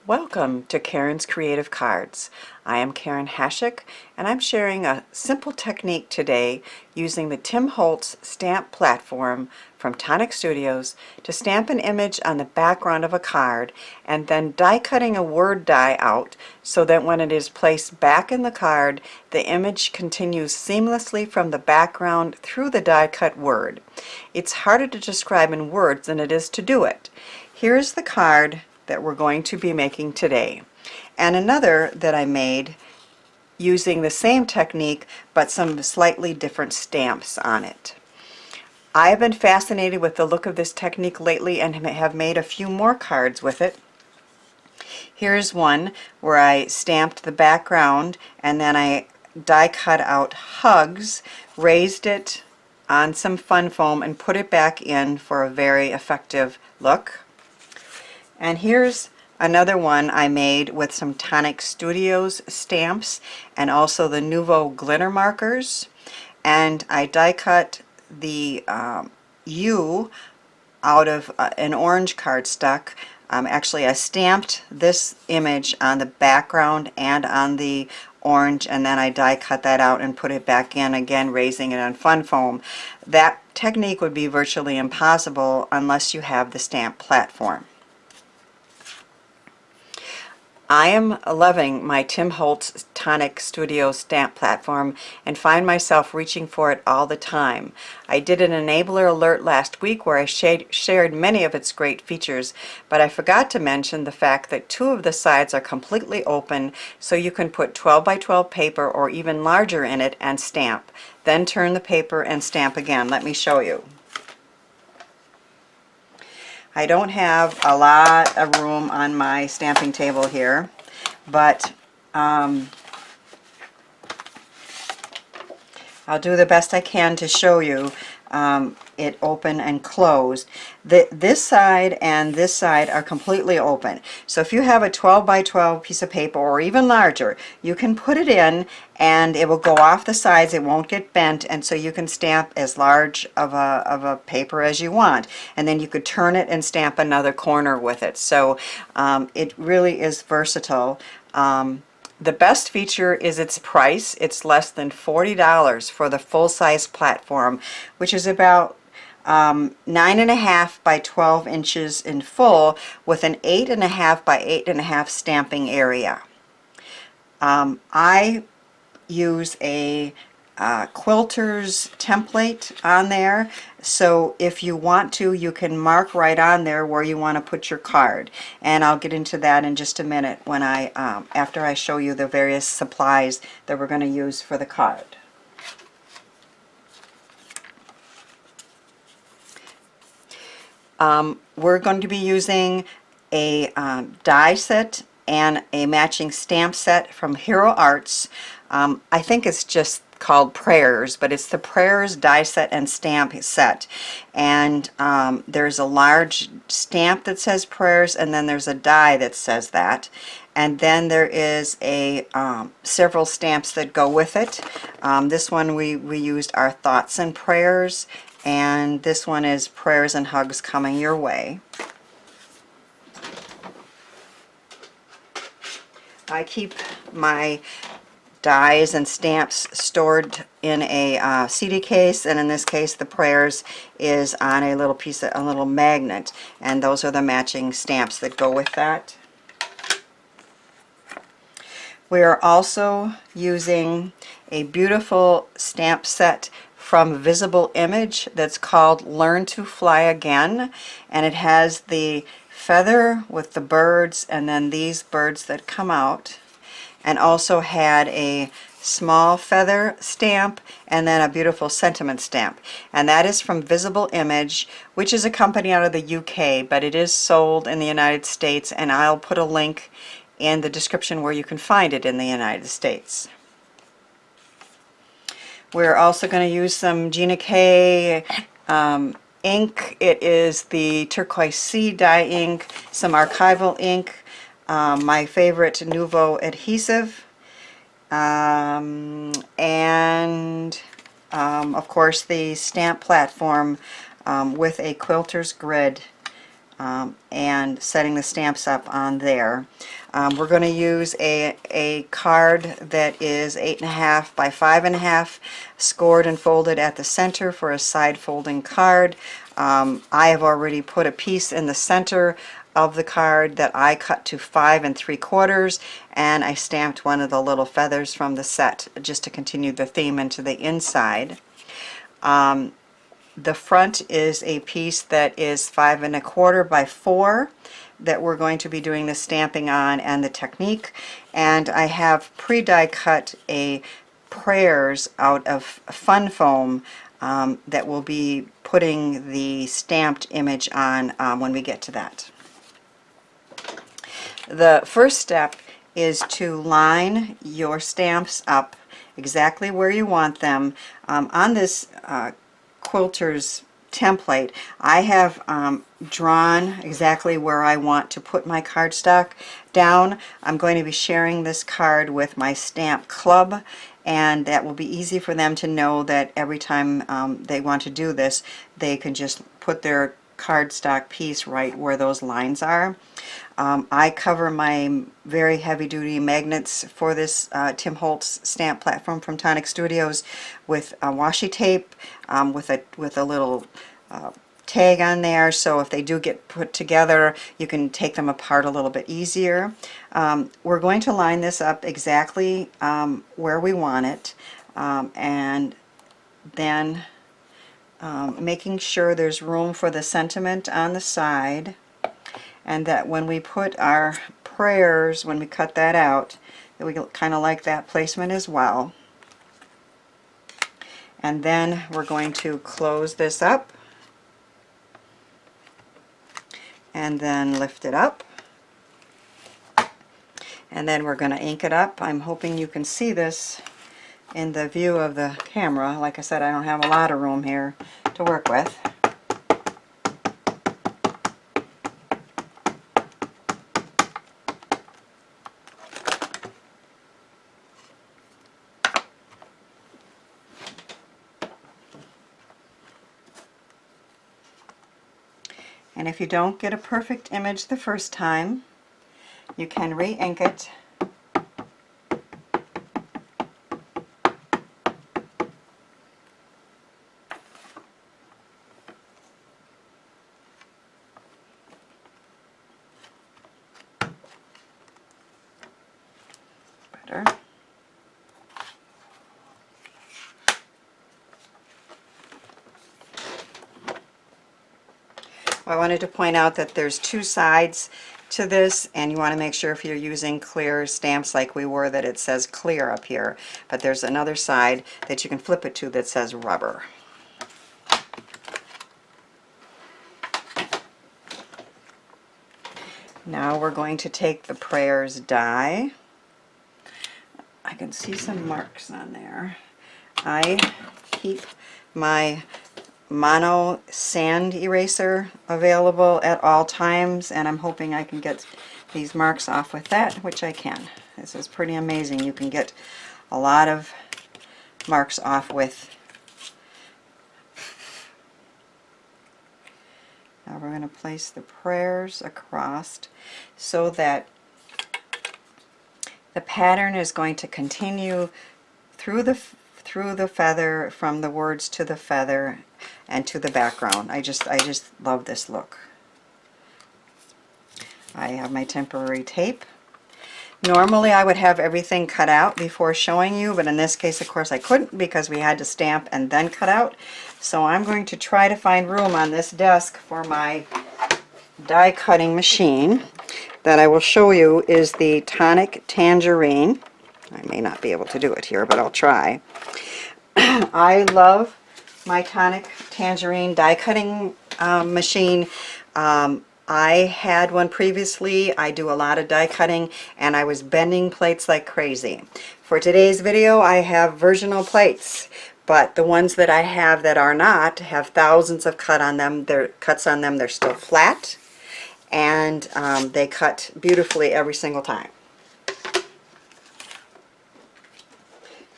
Welcome to Karen's Creative Cards. I am Karen Hashik, and I'm sharing a simple technique today using the Tim Holtz stamp platform from Tonic Studios to stamp an image on the background of a card and then die cutting a word die out so that when it is placed back in the card, the image continues seamlessly from the background through the die cut word. It's harder to describe in words than it is to do it. Here's the card that we're going to be making today, and another that I made using the same technique but some slightly different stamps on it. I've been fascinated with the look of this technique lately and have made a few more cards with it. Here's one where I stamped the background and then I die cut out hugs, raised it on some fun foam and put it back in for a very effective look. And here's another one I made with some Tonic Studios stamps and also the Nouveau glitter markers. And I die cut the U out of an orange cardstock. Actually, I stamped this image on the background and on the orange, and then I die cut that out and put it back in, again raising it on fun foam. That technique would be virtually impossible unless you have the stamp platform. I am loving my Tim Holtz Tonic Studio stamp platform and find myself reaching for it all the time. I did an enabler alert last week where I shared many of its great features, but I forgot to mention the fact that two of the sides are completely open, so you can put 12 by 12 paper or even larger in it and stamp. Then turn the paper and stamp again. Let me show you. I don't have a lot of room on my stamping table here, but I'll do the best I can to show you it open and closed. This side and this side are completely open. So if you have a 12 by 12 piece of paper or even larger, you can put it in and it will go off the sides. It won't get bent, and so you can stamp as large of a paper as you want. And then you could turn it and stamp another corner with it. So it really is versatile. The best feature is its price. It's less than $40 for the full-size platform, which is about 9.5 by 12 inches in full with an 8.5 by 8.5 stamping area. I use a Quilters template on there, so if you want to, you can mark right on there where you want to put your card, and I'll get into that in just a minute when after I show you the various supplies that we're going to use for the card. We're going to be using a die set and a matching stamp set from Hero Arts. I think it's just called Prayers, but it's the Prayers die set and stamp set. And there's a large stamp that says Prayers, and then there's a die that says that. And then there is a several stamps that go with it. This one we used our Thoughts and Prayers, and this one is Prayers and Hugs Coming Your Way. I keep my dies and stamps stored in a CD case, and in this case the Prayers is on a little piece of a little magnet, and those are the matching stamps that go with that. We are also using a beautiful stamp set from Visible Image that's called Learn to Fly Again, and it has the feather with the birds and then these birds that come out, and also had a small feather stamp and then a beautiful sentiment stamp. And that is from Visible Image, which is a company out of the UK, but it is sold in the United States, and I'll put a link in the description where you can find it in the United States. We're also going to use some Gina K ink. It is the Turquoise Sea dye ink, some Archival ink, my favorite Nouveau adhesive, and of course the stamp platform with a Quilters grid and setting the stamps up on there. We're going to use a card that is 8.5 by 5.5, scored and folded at the center for a side folding card. I have already put a piece in the center of the card that I cut to 5 3/4, and I stamped one of the little feathers from the set just to continue the theme into the inside. The front is a piece that is 5 1/4 by 4 that we're going to be doing the stamping on and the technique, and I have pre-die cut a prayers out of fun foam that we'll be putting the stamped image on when we get to that. The first step is to line your stamps up exactly where you want them. On this Quilters template, I have drawn exactly where I want to put my cardstock down. I'm going to be sharing this card with my stamp club, and that will be easy for them to know that every time they want to do this, they can just put their cardstock piece right where those lines are. I cover my very heavy-duty magnets for this Tim Holtz stamp platform from Tonic Studios with washi tape with a little tag on there, so if they do get put together, you can take them apart a little bit easier. We're going to line this up exactly where we want it, and then making sure there's room for the sentiment on the side, and that when we put our prayers, when we cut that out, that we kind of like that placement as well. And then we're going to close this up and then lift it up, and then we're going to ink it up. I'm hoping you can see this in the view of the camera. Like I said, I don't have a lot of room here to work with. And if you don't get a perfect image the first time, you can re-ink it. Better. I wanted to point out that there's two sides to this, and you want to make sure if you're using clear stamps like we were that it says clear up here, but there's another side that you can flip it to that says rubber. Now we're going to take the prayers die. I can see some marks on there. I keep my mono sand eraser available at all times, and I'm hoping I can get these marks off with that, which I can. This is pretty amazing. You can get a lot of marks off with. Now we're going to place the prayers across so that the pattern is going to continue through the feather, from the words to the feather and to the background. I just love this look. I have my temporary tape. Normally I would have everything cut out before showing you, but in this case of course I couldn't because we had to stamp and then cut out. So I'm going to try to find room on this desk for my die cutting machine that I will show you is the Tonic Tangerine. I may not be able to do it here, but I'll try. I love my Tonic Tangerine die cutting machine. I had one previously. I do a lot of die cutting, and I was bending plates like crazy. For today's video, I have virginal plates, but the ones that I have that are not have thousands of cuts on them. They're still flat, and they cut beautifully every single time.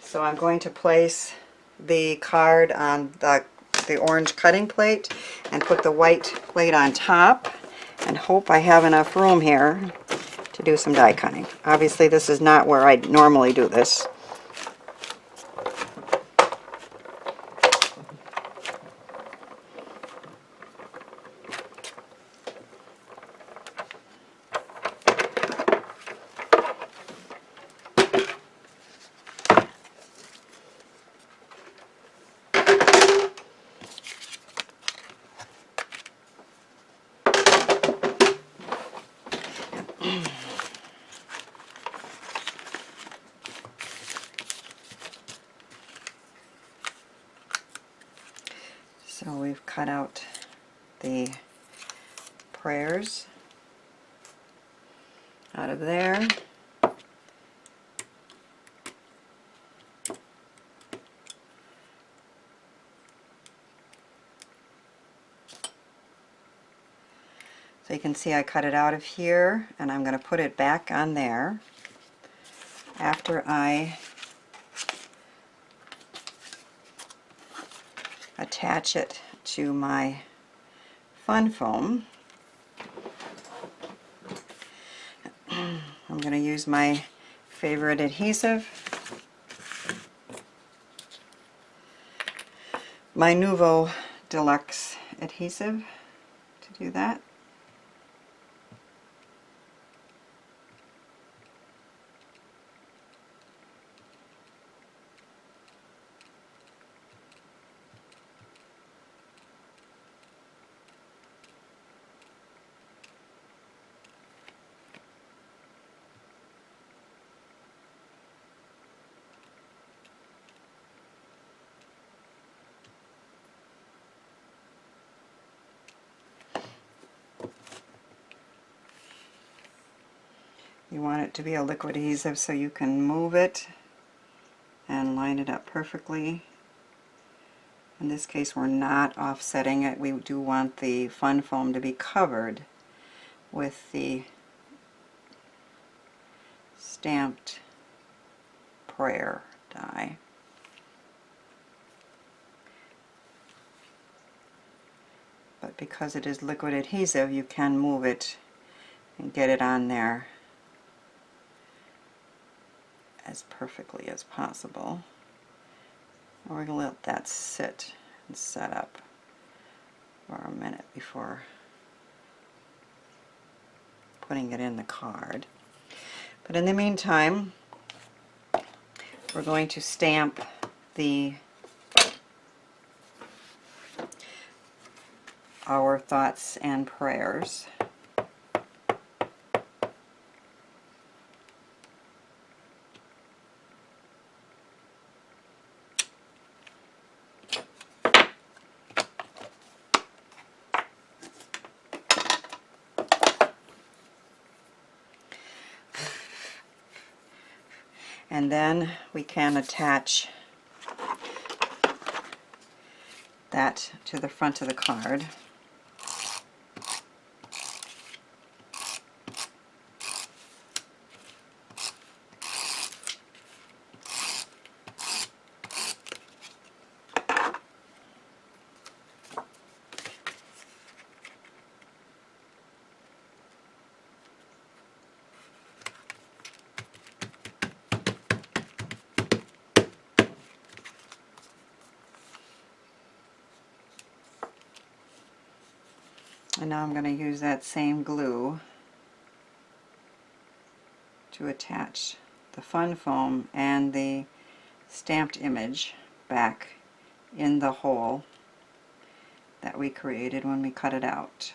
So I'm going to place the card on the orange cutting plate and put the white plate on top. and hope I have enough room here to do some die cutting. Obviously this is not where I normally do this. So we've cut out the prayers out of there. So you can see I cut it out of here, and I'm going to put it back on there after I attach it to my fun foam. I'm going to use my favorite adhesive, my Nuvo Deluxe adhesive, to do that. You want it to be a liquid adhesive so you can move it and line it up perfectly. In this case we're not offsetting it. We do want the fun foam to be covered with the stamped prayer die. But because it is liquid adhesive, you can move it and get it on there as perfectly as possible. And we're going to let that sit and set up for a minute before putting it in the card. But in the meantime, we're going to stamp our thoughts and prayers. And then we can attach that to the front of the card. And now I'm going to use that same glue to attach the fun foam and the stamped image back in the hole that we created when we cut it out.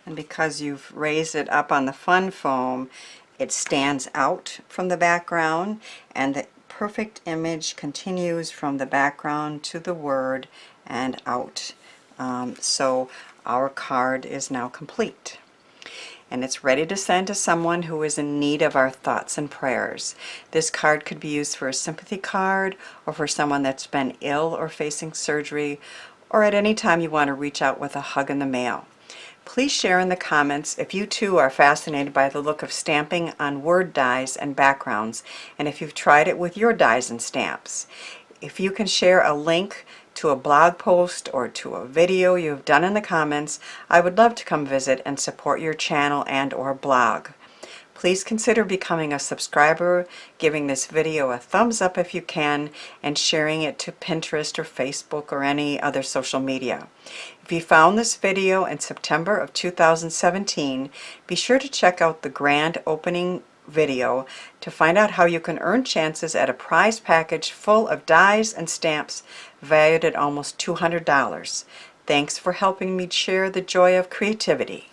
And because you've raised it up on the fun foam, it stands out from the background, and the perfect image continues from the background to the word and out. So Our card is now complete, and it's ready to send to someone who is in need of our thoughts and prayers. This card could be used for a sympathy card, or for someone that's been ill or facing surgery, or at any time you want to reach out with a hug in the mail. Please share in the comments if you too are fascinated by the look of stamping on word dies and backgrounds, and if you've tried it with your dies and stamps. If you can share a link to a blog post or to a video you've done in the comments, I would love to come visit and support your channel and or blog. Please consider becoming a subscriber, giving this video a thumbs up if you can, and sharing it to Pinterest or Facebook or any other social media. If you found this video in September of 2017, be sure to check out the grand opening video to find out how you can earn chances at a prize package full of dies and stamps valued at almost $200. Thanks for helping me share the joy of creativity.